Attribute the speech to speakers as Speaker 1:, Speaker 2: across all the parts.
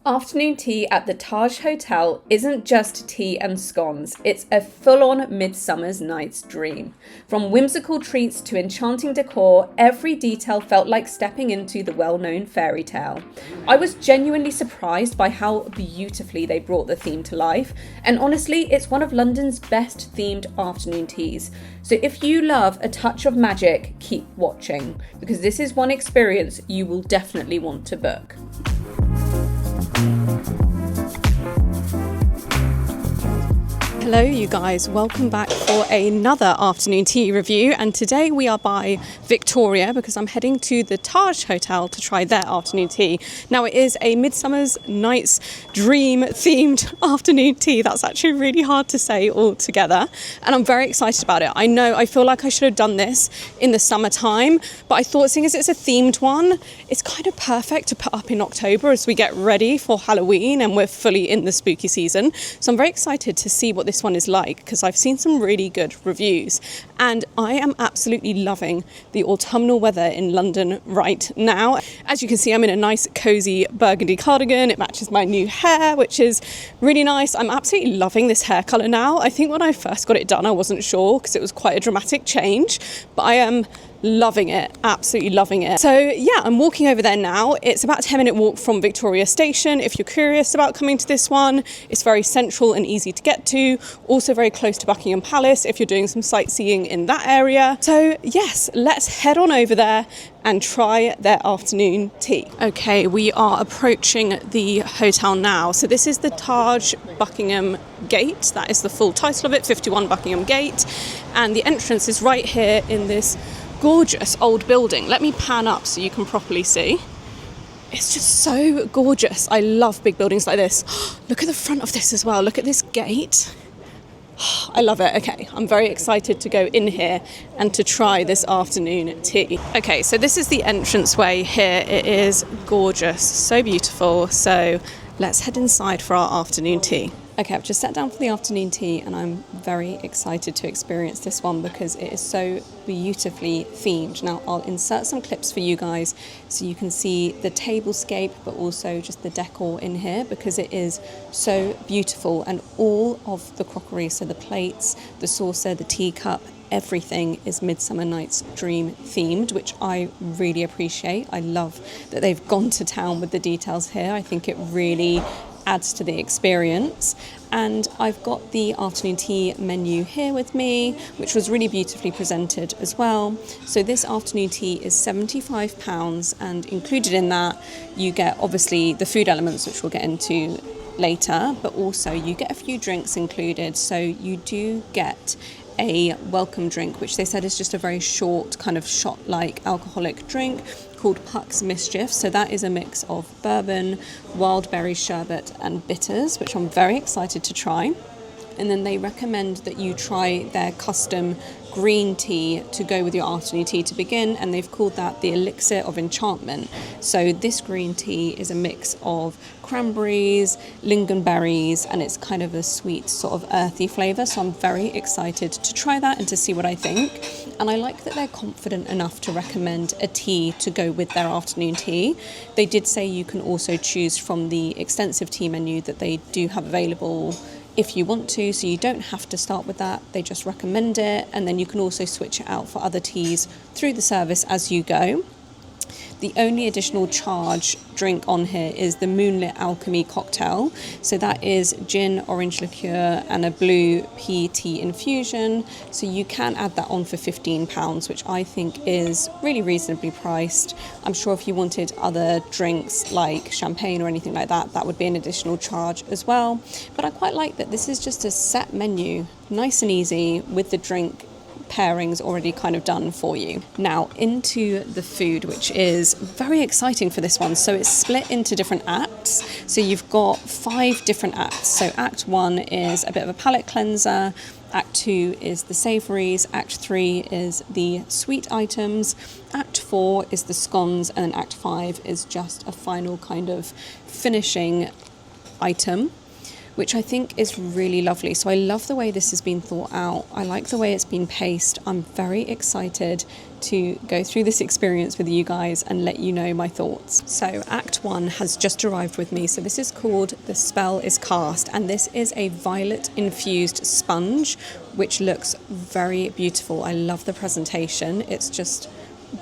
Speaker 1: Afternoon tea at the Taj Hotel isn't just tea and scones, it's a full-on Midsummer's Night's Dream. From whimsical treats to enchanting decor, every detail felt like stepping into the well-known fairy tale. I was genuinely surprised by how beautifully they brought the theme to life, and honestly, it's one of London's best themed afternoon teas. So if you love a touch of magic, keep watching, because this is one experience you will definitely want to book.
Speaker 2: Hello you guys, welcome back for another afternoon tea review, and today we are by Victoria because I'm heading to the Taj Hotel to try their afternoon tea. Now it is a Midsummer's Night's Dream themed afternoon tea. That's actually really hard to say all together, and I'm very excited about it. I feel like I should have done this in the summertime, but I thought seeing as it's a themed one, it's kind of perfect to put up in October as we get ready for Halloween and we're fully in the spooky season. So I'm very excited to see what this one is like because I've seen some really good reviews, and I am absolutely loving the autumnal weather in London right now. As you can see, I'm in a nice cozy burgundy cardigan. It matches my new hair, which is really nice. I'm absolutely loving this hair colour now. I think when I first got it done I wasn't sure because it was quite a dramatic change, but I am loving it, absolutely loving it. So yeah, I'm walking over there now. It's about a 10-minute walk from Victoria Station. If you're curious about coming to this one, it's very central and easy to get to. Also very close to Buckingham Palace if you're doing some sightseeing in that area. So yes, let's head on over there and try their afternoon tea. Okay, we are approaching the hotel now. So this is the Taj Buckingham Gate. That is the full title of it, 51 Buckingham Gate. And the entrance is right here in this gorgeous old building. Let me pan up so you can properly see. It's just so gorgeous. I love big buildings like this. Look at the front of this as well. Look at this gate. I love it. Okay, I'm very excited to go in here and to try this afternoon tea. Okay, so this is the entranceway here. It is gorgeous, so beautiful. So let's head inside for our afternoon tea. Okay, I've just sat down for the afternoon tea and I'm very excited to experience this one because it is so beautifully themed. Now, I'll insert some clips for you guys so you can see the tablescape, but also just the decor in here because it is so beautiful, and all of the crockery, so the plates, the saucer, the teacup, everything is Midsummer Night's Dream themed, which I really appreciate. I love that they've gone to town with the details here. I think it really adds to the experience. And I've got the afternoon tea menu here with me, which was really beautifully presented as well. So this afternoon tea is £75, and included in that you get obviously the food elements, which we'll get into later, but also you get a few drinks included. So you do get a welcome drink, which they said is just a very short kind of shot-like alcoholic drink called Puck's Mischief. So that is a mix of bourbon, wild berry sherbet and bitters, which I'm very excited to try. And then they recommend that you try their custom green tea to go with your afternoon tea to begin, and they've called that the Elixir of Enchantment. So this green tea is a mix of cranberries, lingonberries, and it's kind of a sweet sort of earthy flavour. So I'm very excited to try that and to see what I think. And I like that they're confident enough to recommend a tea to go with their afternoon tea. They did say you can also choose from the extensive tea menu that they do have available if you want to, so you don't have to start with that. They just recommend it, and then you can also switch it out for other teas through the service as you go. The only additional charge drink on here is the Moonlit Alchemy cocktail. So that is gin, orange liqueur and a blue pea tea infusion. So you can add that on for £15, which I think is really reasonably priced. I'm sure if you wanted other drinks like champagne or anything like that, that would be an additional charge as well. But I quite like that this is just a set menu, nice and easy, with the drink pairings already kind of done for you. Now into the food, which is very exciting for this one. So it's split into different acts. So you've got 5 different acts. So Act 1 is a bit of a palate cleanser. Act 2 is the savouries. Act 3 is the sweet items. Act 4 is the scones. And then Act 5 is just a final kind of finishing item, which I think is really lovely. So I love the way this has been thought out. I like the way it's been paced. I'm very excited to go through this experience with you guys and let you know my thoughts. So Act 1 has just arrived with me. So this is called The Spell is Cast, and this is a violet infused sponge which looks very beautiful. I love the presentation. It's just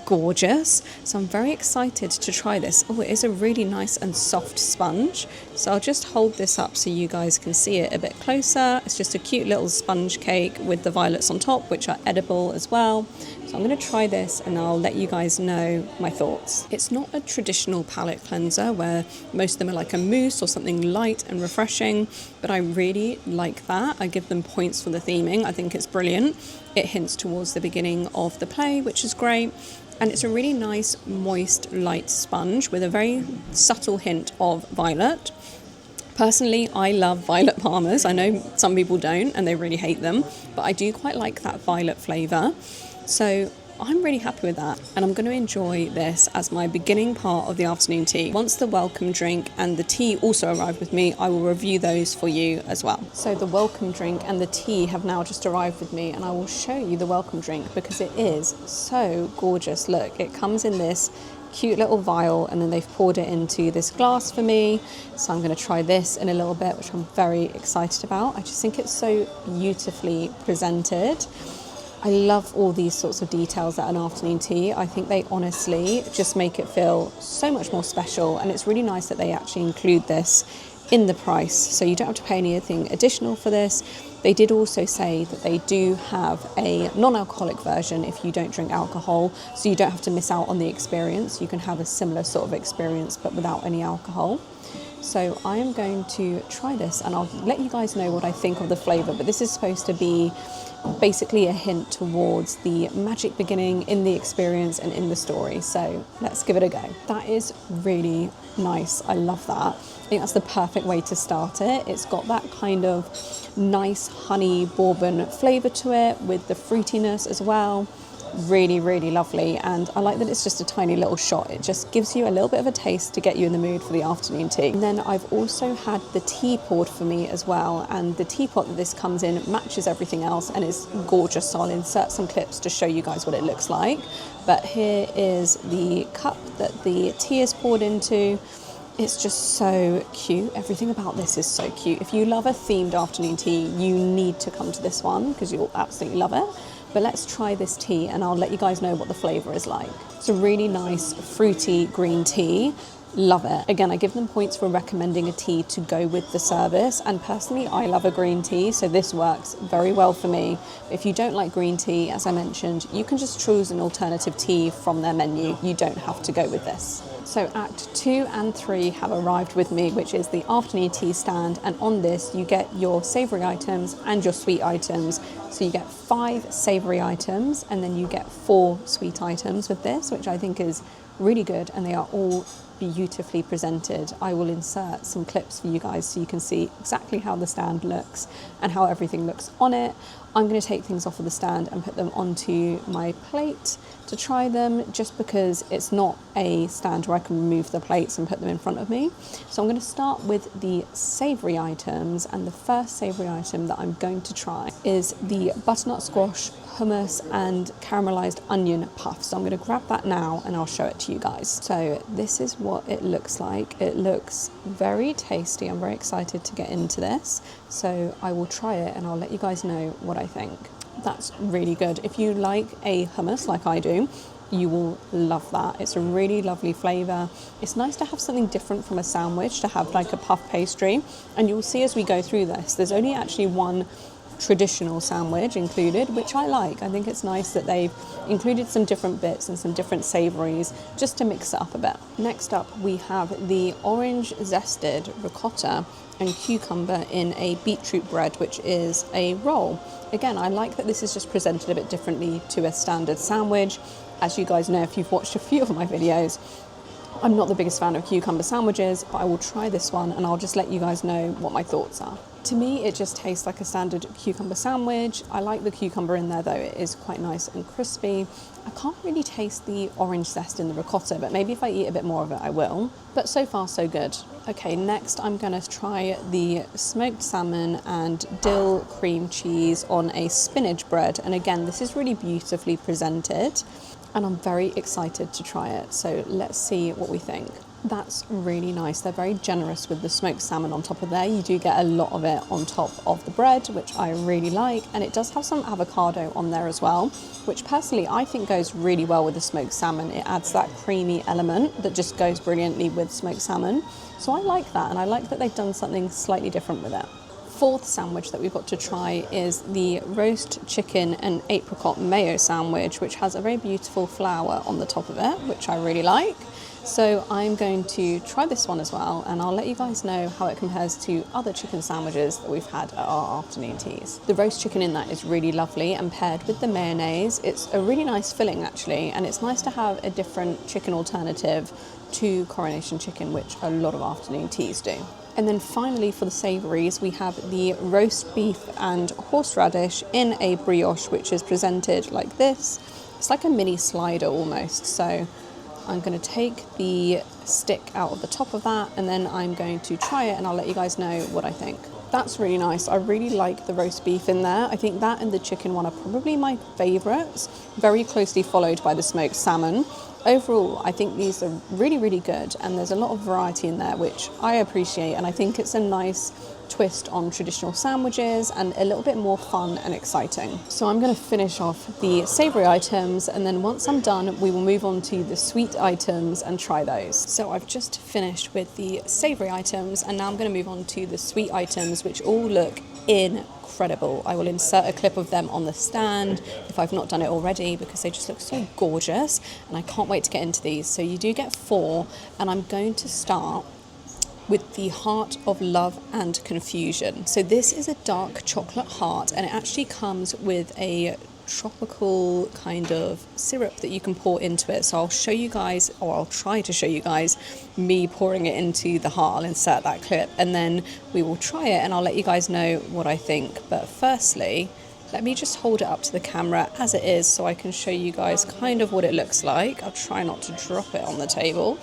Speaker 2: gorgeous, so I'm very excited to try this. Oh, it is a really nice and soft sponge, so I'll just hold this up so you guys can see it a bit closer. It's just a cute little sponge cake with the violets on top, which are edible as well. So I'm going to try this and I'll let you guys know my thoughts. It's not a traditional palette cleanser where most of them are like a mousse or something light and refreshing, but I really like that. I give them points for the theming. I think it's brilliant. It hints towards the beginning of the play, which is great. And it's a really nice, moist, light sponge with a very subtle hint of violet. Personally, I love violet palmers. I know some people don't and they really hate them, but I do quite like that violet flavour. So I'm really happy with that, and I'm going to enjoy this as my beginning part of the afternoon tea. Once the welcome drink and the tea also arrive with me, I will review those for you as well. So the welcome drink and the tea have now just arrived with me, and I will show you the welcome drink because it is so gorgeous. Look, it comes in this cute little vial and then they've poured it into this glass for me. So I'm going to try this in a little bit, which I'm very excited about. I just think it's so beautifully presented. I love all these sorts of details at an afternoon tea. I think they honestly just make it feel so much more special, and it's really nice that they actually include this in the price, so you don't have to pay anything additional for this. They did also say that they do have a non-alcoholic version if you don't drink alcohol, so you don't have to miss out on the experience. You can have a similar sort of experience but without any alcohol. So I am going to try this and I'll let you guys know what I think of the flavour, but this is supposed to be basically a hint towards the magic beginning in the experience and in the story. So let's give it a go. That is really nice. I love that. I think that's the perfect way to start it. It's got that kind of nice honey bourbon flavour to it with the fruitiness as well. Really, really lovely, and I like that it's just a tiny little shot. It just gives you a little bit of a taste to get you in the mood for the afternoon tea. And then I've also had the tea poured for me as well, and the teapot that this comes in matches everything else and is gorgeous, so I'll insert some clips to show you guys what it looks like. But here is the cup that the tea is poured into. It's just so cute. Everything about this is so cute. If you love a themed afternoon tea, you need to come to this one because you'll absolutely love it. But let's try this tea and I'll let you guys know what the flavour is like. It's a really nice fruity green tea. Love it. Again, I give them points for recommending a tea to go with the service, and personally I love a green tea, so this works very well for me. If you don't like green tea, as I mentioned, you can just choose an alternative tea from their menu. You don't have to go with this. So Act 2 and 3 have arrived with me, which is the afternoon tea stand, and on this you get your savoury items and your sweet items. So you get 5 savoury items and then you get 4 sweet items with this, which I think is really good, and they are all beautifully presented. I will insert some clips for you guys so you can see exactly how the stand looks and how everything looks on it. I'm going to take things off of the stand and put them onto my plate to try them, just because it's not a stand where I can remove the plates and put them in front of me. So I'm going to start with the savoury items, and the first savoury item that I'm going to try is the butternut squash, hummus and caramelised onion puff. So I'm going to grab that now and I'll show it to you guys. So this is what it looks like. It looks very tasty. I'm very excited to get into this. So I will try it and I'll let you guys know what I think. That's really good. If you like a hummus like I do, you will love that. It's a really lovely flavour. It's nice to have something different from a sandwich, to have like a puff pastry. And you'll see as we go through this, there's only actually one traditional sandwich included, which I like. I think it's nice that they've included some different bits and some different savouries just to mix it up a bit. Next up we have the orange zested ricotta and cucumber in a beetroot bread, which is a roll. Again, I like that this is just presented a bit differently to a standard sandwich. As you guys know if you've watched a few of my videos, I'm not the biggest fan of cucumber sandwiches, but I will try this one and I'll just let you guys know what my thoughts are. To me, it just tastes like a standard cucumber sandwich. I like the cucumber in there though, it is quite nice and crispy. I can't really taste the orange zest in the ricotta, but maybe if I eat a bit more of it, I will. But so far, so good. Okay, next I'm gonna try the smoked salmon and dill cream cheese on a spinach bread. And again, this is really beautifully presented. and I'm very excited to try it. So let's see what we think. That's really nice. They're very generous with the smoked salmon on top of there. You do get a lot of it on top of the bread, which I really like. And it does have some avocado on there as well, which personally I think goes really well with the smoked salmon. It adds that creamy element that just goes brilliantly with smoked salmon. So I like that, and I like that they've done something slightly different with it. Fourth sandwich that we've got to try is the roast chicken and apricot mayo sandwich, which has a very beautiful flower on the top of it, which I really like. So I'm going to try this one as well, and I'll let you guys know how it compares to other chicken sandwiches that we've had at our afternoon teas. The roast chicken in that is really lovely, and paired with the mayonnaise, it's a really nice filling actually, and it's nice to have a different chicken alternative to coronation chicken, which a lot of afternoon teas do. And then finally for the savouries, we have the roast beef and horseradish in a brioche, which is presented like this. It's like a mini slider almost, so I'm going to take the stick out of the top of that, and then I'm going to try it, and I'll let you guys know what I think. That's really nice. I really like the roast beef in there. I think that and the chicken one are probably my favourites, very closely followed by the smoked salmon. Overall, I think these are really, really good, and there's a lot of variety in there, which I appreciate, and I think it's a nice twist on traditional sandwiches and a little bit more fun and exciting. So I'm going to finish off the savoury items, and then once I'm done, we will move on to the sweet items and try those. So I've just finished with the savoury items, and now I'm going to move on to the sweet items, which all look incredible. I will insert a clip of them on the stand if I've not done it already, because they just look so gorgeous, and I can't wait to get into these. So you do get 4, and I'm going to start with the Heart of Love and Confusion. So this is a dark chocolate heart, and it actually comes with a tropical kind of syrup that you can pour into it. So I'll show you guys, or I'll try to show you guys, me pouring it into the heart. I'll insert that clip, and then we will try it, and I'll let you guys know what I think. But firstly, let me just hold it up to the camera as it is so I can show you guys kind of what it looks like. I'll try not to drop it on the table.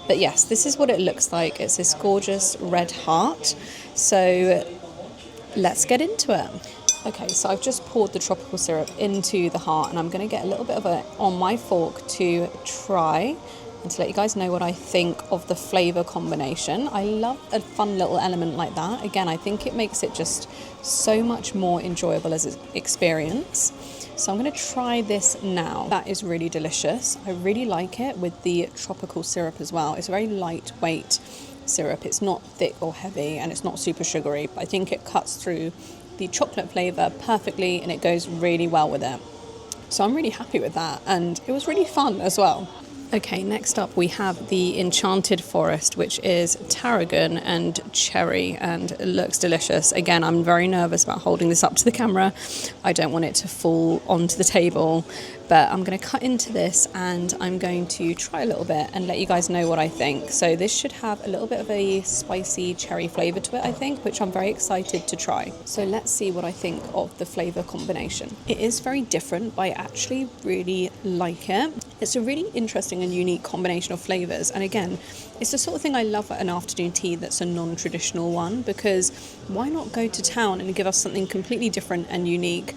Speaker 2: But yes, this is what it looks like. It's this gorgeous red heart. So let's get into it. Okay, so I've just poured the tropical syrup into the heart, and I'm going to get a little bit of it on my fork to try and to let you guys know what I think of the flavour combination. I love a fun little element like that. Again, I think it makes it just so much more enjoyable as an experience. So I'm going to try this now. That is really delicious. I really like it with the tropical syrup as well. It's a very lightweight syrup. It's not thick or heavy, and it's not super sugary, but I think it cuts through the chocolate flavour perfectly, and it goes really well with it. So I'm really happy with that, and it was really fun as well. Okay, next up we have the Enchanted Forest, which is tarragon and cherry, and it looks delicious. Again, I'm very nervous about holding this up to the camera. I don't want it to fall onto the table, but I'm going to cut into this, and I'm going to try a little bit and let you guys know what I think. So this should have a little bit of a spicy cherry flavour to it, I think, which I'm very excited to try. So let's see what I think of the flavour combination. It is very different, but I actually really like it. It's a really interesting and unique combination of flavours, and again, it's the sort of thing I love at an afternoon tea that's a non-traditional one, because why not go to town and give us something completely different and unique?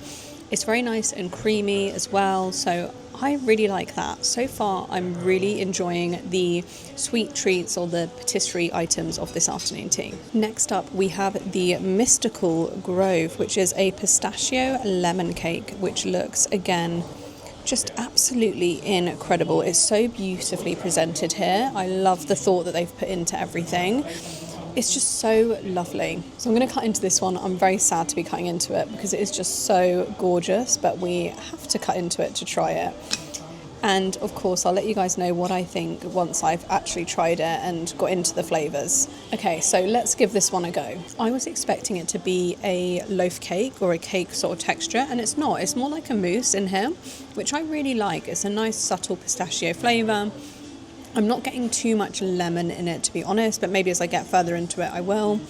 Speaker 2: It's very nice and creamy as well, so I really like that. So far, I'm really enjoying the sweet treats or the patisserie items of this afternoon tea. Next up, we have the Mystical Grove, which is a pistachio lemon cake, which looks, again, just absolutely incredible. It's so beautifully presented here. I love the thought that they've put into everything. It's just so lovely. So I'm going to cut into this one. I'm very sad to be cutting into it because it is just so gorgeous, but we have to cut into it to try it. And of course, I'll let you guys know what I think once I've actually tried it and got into the flavours. Okay, so let's give this one a go. I was expecting it to be a loaf cake or a cake sort of texture, and it's not. It's more like a mousse in here, which I really like. It's a nice subtle pistachio flavour. I'm not getting too much lemon in it, to be honest, but maybe as I get further into it, I will.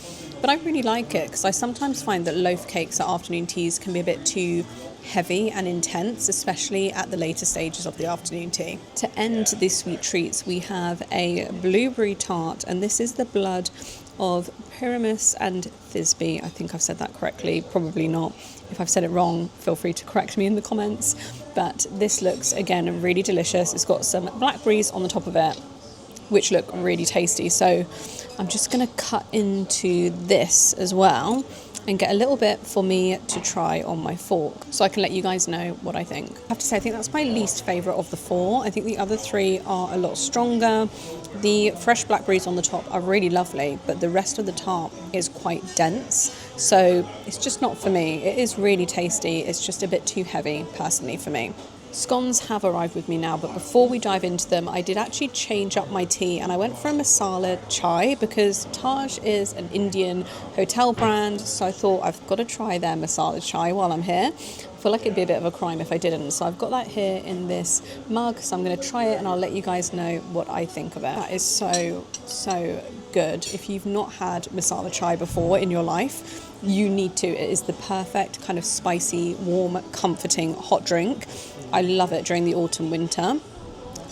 Speaker 2: But I really like it because I sometimes find that loaf cakes at afternoon teas can be a bit too heavy and intense, especially at the later stages of the afternoon tea. To end these sweet treats, we have a blueberry tart, and this is the blood of Pyramus and Thisbe. I think I've said that correctly, probably not. If I've said it wrong, feel free to correct me in the comments. But this looks, again, really delicious. It's got some blackberries on the top of it, which look really tasty. So I'm just going to cut into this as well and get a little bit for me to try on my fork so I can let you guys know what I think. I have to say, I think that's my least favourite of the four. I think the other three are a lot stronger. The fresh blackberries on the top are really lovely, but the rest of the tart is quite dense. So it's just not for me. It is really tasty. It's just a bit too heavy, personally, for me. Scones have arrived with me now, but before we dive into them, I did actually change up my tea and I went for a Masala Chai because Taj is an Indian hotel brand, so I thought I've got to try their Masala Chai while I'm here. I feel like it'd be a bit of a crime if I didn't, so I've got that here in this mug, so I'm going to try it and I'll let you guys know what I think of it. That is so good. If you've not had Masala Chai before in your life, you need to. It is the perfect kind of spicy, warm, comforting hot drink. I love it during the autumn, winter.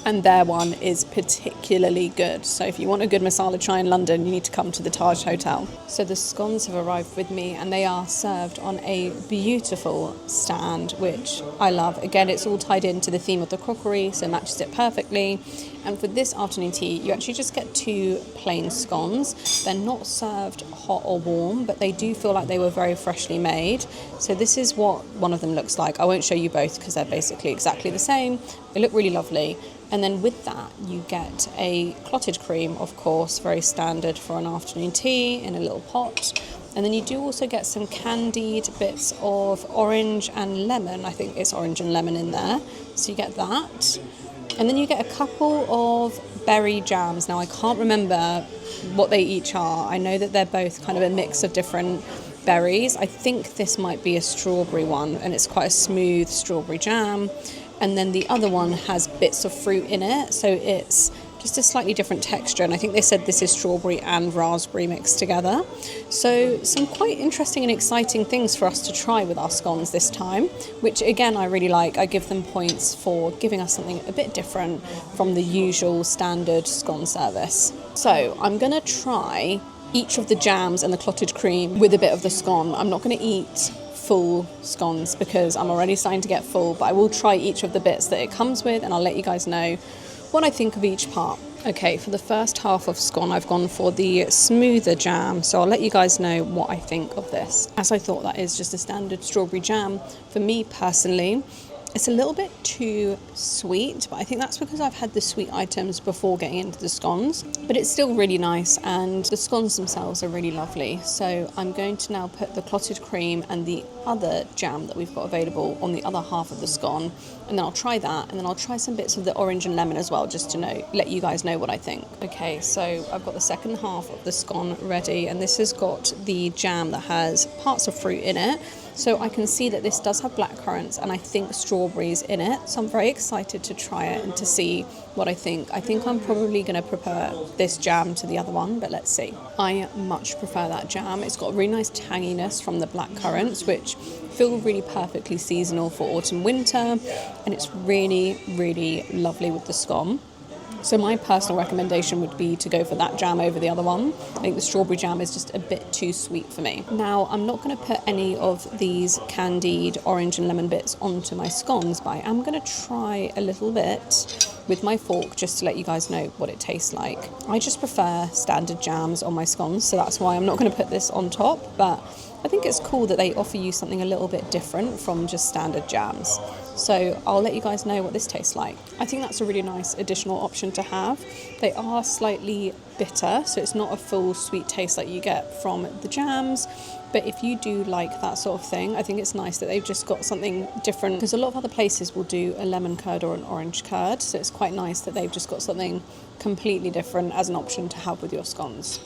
Speaker 2: And their one is particularly good. So if you want a good Masala Chai in London, you need to come to the Taj Hotel. So the scones have arrived with me and they are served on a beautiful stand, which I love. Again, it's all tied into the theme of the crockery, so it matches it perfectly. And for this afternoon tea, you actually just get 2 plain scones. They're not served hot or warm, but they do feel like they were very freshly made. So this is what one of them looks like. I won't show you both because they're basically exactly the same. They look really lovely. And then with that, you get a clotted cream, of course, very standard for an afternoon tea in a little pot. And then you do also get some candied bits of orange and lemon. I think it's orange and lemon in there. So you get that. And then you get a couple of berry jams. Now, I can't remember what they each are. I know that they're both kind of a mix of different berries. I think this might be a strawberry one, and it's quite a smooth strawberry jam. And then the other one has bits of fruit in it, so it's just a slightly different texture. And I think they said this is strawberry and raspberry mixed together. So some quite interesting and exciting things for us to try with our scones this time, which again, I really like. I give them points for giving us something a bit different from the usual standard scone service. So I'm going to try each of the jams and the clotted cream with a bit of the scone. I'm not going to eat full scones because I'm already starting to get full, but I will try each of the bits that it comes with and I'll let you guys know what I think of each part. Okay, for the first half of scone, I've gone for the smoother jam, so I'll let you guys know what I think of this. As I thought, that is just a standard strawberry jam. For me personally, it's a little bit too sweet, but I think that's because I've had the sweet items before getting into the scones. But it's still really nice, and the scones themselves are really lovely. So I'm going to now put the clotted cream and the other jam that we've got available on the other half of the scone, and then I'll try that, and then I'll try some bits of the orange and lemon as well, just to let you guys know what I think. Okay, so I've got the second half of the scone ready, and this has got the jam that has parts of fruit in it. So I can see that this does have blackcurrants and I think strawberries in it. So I'm very excited to try it and to see what I think. I think I'm probably going to prefer this jam to the other one, but let's see. I much prefer that jam. It's got a really nice tanginess from the blackcurrants, which feel really perfectly seasonal for autumn, winter. And it's really, really lovely with the scone. So my personal recommendation would be to go for that jam over the other one. I think the strawberry jam is just a bit too sweet for me. Now, I'm not going to put any of these candied orange and lemon bits onto my scones, but I am going to try a little bit with my fork just to let you guys know what it tastes like. I just prefer standard jams on my scones, so that's why I'm not going to put this on top, but I think it's cool that they offer you something a little bit different from just standard jams. So I'll let you guys know what this tastes like. I think that's a really nice additional option to have. They are slightly bitter, so it's not a full sweet taste like you get from the jams. But if you do like that sort of thing, I think it's nice that they've just got something different, because a lot of other places will do a lemon curd or an orange curd. So it's quite nice that they've just got something completely different as an option to have with your scones.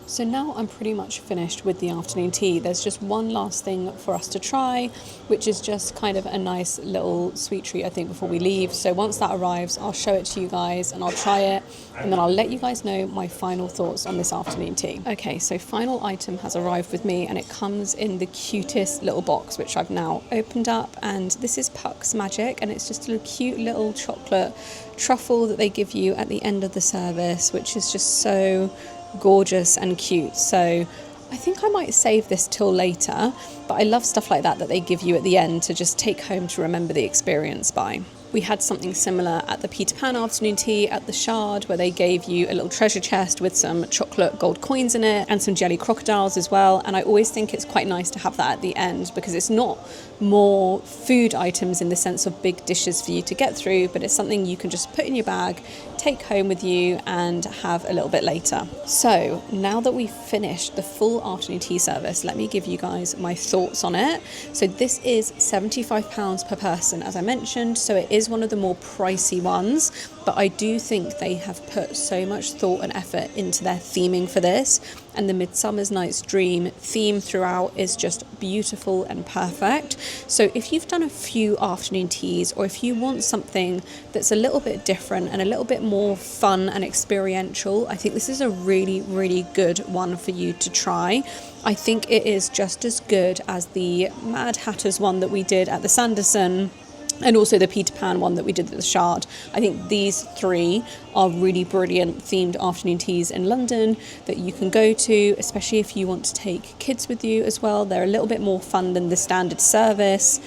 Speaker 2: So now I'm pretty much finished with the afternoon tea. There's just one last thing for us to try, which is just kind of a nice little sweet treat, I think, before we leave. So once that arrives, I'll show it to you guys and I'll try it, and then I'll let you guys know my final thoughts on this afternoon tea. Okay, so final item has arrived with me, and it comes in the cutest little box, which I've now opened up, and this is Puck's Magic, and it's just a cute little chocolate truffle that they give you at the end of the service, which is just so gorgeous and cute. So I think I might save this till later, but I love stuff like that they give you at the end to just take home to remember the experience by. We had something similar at the Peter Pan afternoon tea at the Shard, where they gave you a little treasure chest with some chocolate gold coins in it and some jelly crocodiles as well. And I always think it's quite nice to have that at the end, because it's not more food items in the sense of big dishes for you to get through, but it's something you can just put in your bag, take home with you and have a little bit later. So now that we've finished the full afternoon tea service, let me give you guys my thoughts on it. So this is £75 per person, as I mentioned, so it is one of the more pricey ones, but I do think they have put so much thought and effort into their theming for this, and the Midsummer's Night's Dream theme throughout is just beautiful and perfect. So if you've done a few afternoon teas, or if you want something that's a little bit different and a little bit more fun and experiential, I think this is a really, really good one for you to try. I think it is just as good as the Mad Hatter's one that we did at the Sanderson, and also the Peter Pan one that we did at the Shard. I think these three are really brilliant themed afternoon teas in London that you can go to, especially if you want to take kids with you as well. They're a little bit more fun than the standard service,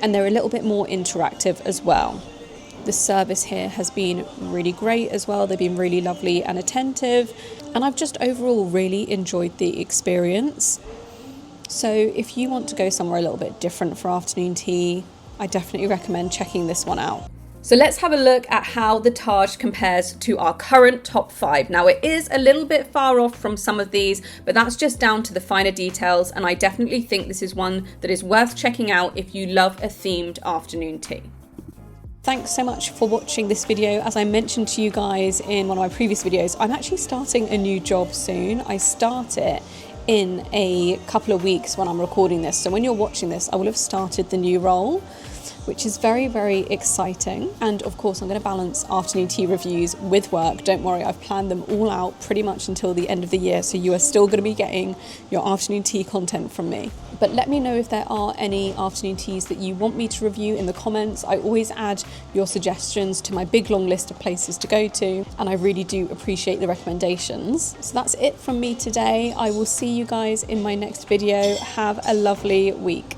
Speaker 2: and they're a little bit more interactive as well. The service here has been really great as well. They've been really lovely and attentive, and I've just overall really enjoyed the experience. So if you want to go somewhere a little bit different for afternoon tea, I definitely recommend checking this one out.
Speaker 1: So let's have a look at how the Taj compares to our current top 5. Now it is a little bit far off from some of these, but that's just down to the finer details, and I definitely think this is one that is worth checking out if you love a themed afternoon tea.
Speaker 2: Thanks so much for watching this video. As I mentioned to you guys in one of my previous videos, I'm actually starting a new job soon. I start it in a couple of weeks when I'm recording this. So when you're watching this, I will have started the new role, which is very, very exciting. And of course, I'm going to balance afternoon tea reviews with work. Don't worry, I've planned them all out pretty much until the end of the year. So you are still going to be getting your afternoon tea content from me. But let me know if there are any afternoon teas that you want me to review in the comments. I always add your suggestions to my big long list of places to go to, and I really do appreciate the recommendations. So that's it from me today. I will see you guys in my next video. Have a lovely week.